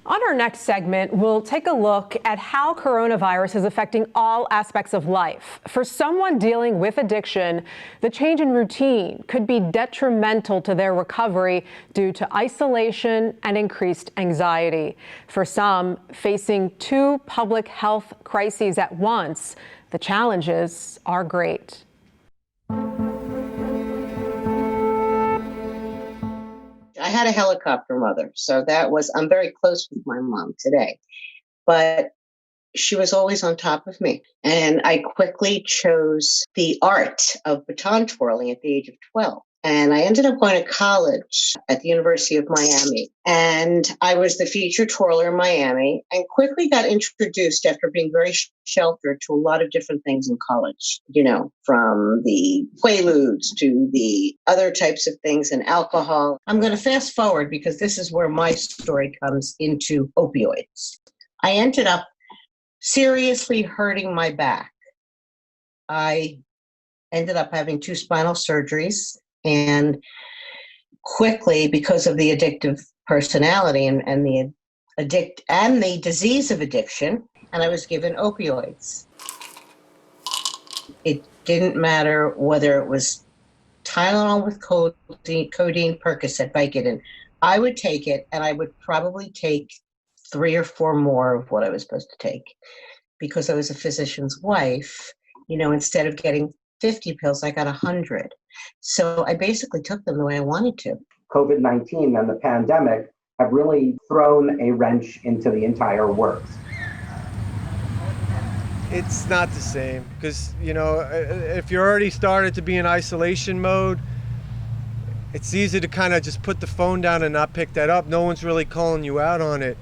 On our next segment, we'll take a look at how coronavirus is affecting all aspects of life. For someone dealing with addiction, the change in routine could be detrimental to their recovery due to isolation and increased anxiety. For some, facing two public health crises at once, the challenges are great. I had a helicopter mother, so I'm very close with my mom today, but she was always on top of me. And I quickly chose the art of baton twirling at the age of 12. And I ended up going to college at the University of Miami. And I was the featured twirler in Miami and quickly got introduced after being very sheltered to a lot of different things in college, from the Quaaludes to the other types of things and alcohol. I'm going to fast forward because this is where my story comes into opioids. I ended up seriously hurting my back. I ended up having 2 spinal surgeries, and quickly, because of the addictive personality and the disease of addiction, and I was given opioids. It didn't matter whether it was Tylenol with codeine, Percocet, Vicodin. I would take it, and I would probably take 3 or 4 more of what I was supposed to take. Because I was a physician's wife, instead of getting 50 pills, I got 100. So I basically took them the way I wanted to. COVID-19 and the pandemic have really thrown a wrench into the entire works. It's not the same because, if you're already started to be in isolation mode, it's easy to kind of just put the phone down and not pick that up. No one's really calling you out on it.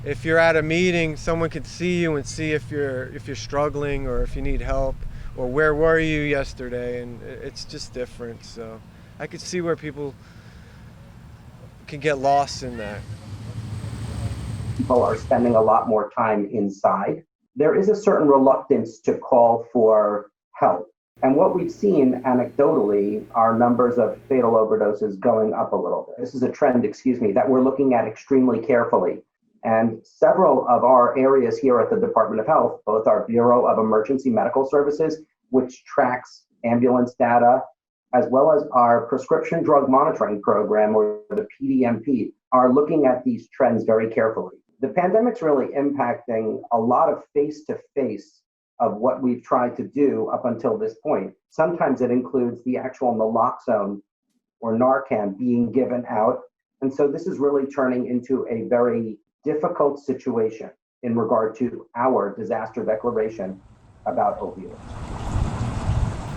If you're at a meeting, someone can see you and see if you're struggling or if you need help or where were you yesterday, and it's just different. So I could see where people can get lost in that. People are spending a lot more time inside. There is a certain reluctance to call for help. And what we've seen anecdotally are numbers of fatal overdoses going up a little bit. This is a trend, that we're looking at extremely carefully. And several of our areas here at the Department of Health, both our Bureau of Emergency Medical Services, which tracks ambulance data, as well as our prescription drug monitoring program, or the PDMP, are looking at these trends very carefully. The pandemic's really impacting a lot of face-to-face of what we've tried to do up until this point. Sometimes it includes the actual naloxone or Narcan being given out. And so this is really turning into a very difficult situation in regard to our disaster declaration about opioids.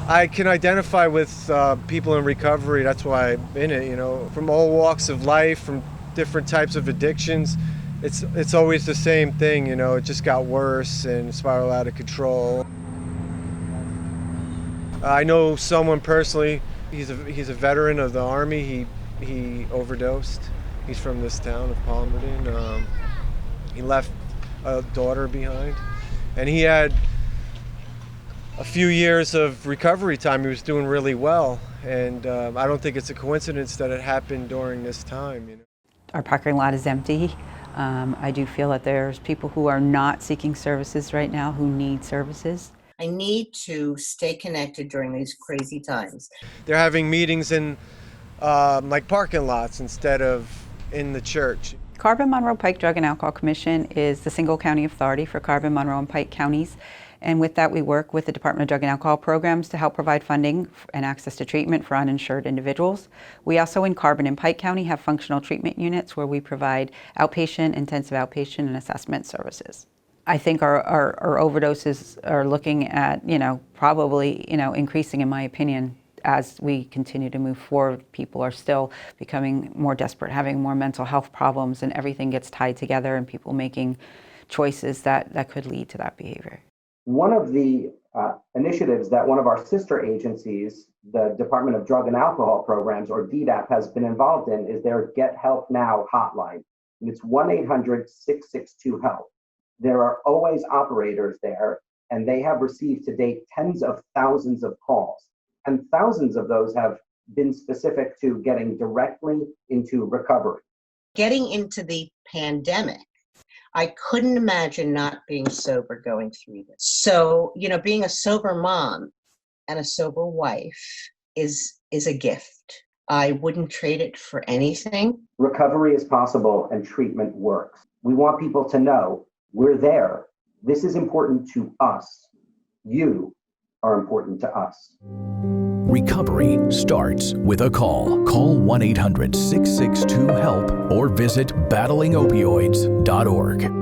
I can identify with people in recovery. That's why I'm in it, from all walks of life, from different types of addictions. It's always the same thing, it just got worse and spiraled out of control. I know someone personally, he's a veteran of the Army. He overdosed. He's from this town of Palmerton. He left a daughter behind, and he had a few years of recovery time. He was doing really well, and I don't think it's a coincidence that it happened during this time. Our parking lot is empty. I do feel that there's people who are not seeking services right now who need services. I need to stay connected during these crazy times. They're having meetings in like parking lots instead of in the church. Carbon-Monroe-Pike Drug and Alcohol Commission is the single county authority for Carbon, Monroe, and Pike counties. And with that, we work with the Department of Drug and Alcohol programs to help provide funding and access to treatment for uninsured individuals. We also, in Carbon and Pike County, have functional treatment units where we provide outpatient, intensive outpatient, and assessment services. I think our overdoses are looking at, probably, increasing, in my opinion, as we continue to move forward. People are still becoming more desperate, having more mental health problems, and everything gets tied together, and people making choices that could lead to that behavior. One of the initiatives that one of our sister agencies, the Department of Drug and Alcohol Programs, or DDAP, has been involved in is their Get Help Now hotline. And it's 1-800-662-HELP. There are always operators there, and they have received to date tens of thousands of calls. And thousands of those have been specific to getting directly into recovery. Getting into the pandemic, I couldn't imagine not being sober going through this. So, being a sober mom and a sober wife is a gift. I wouldn't trade it for anything. Recovery is possible and treatment works. We want people to know we're there. This is important to us. You are important to us. Recovery starts with a call. Call 1-800-662-HELP or visit battlingopioids.org.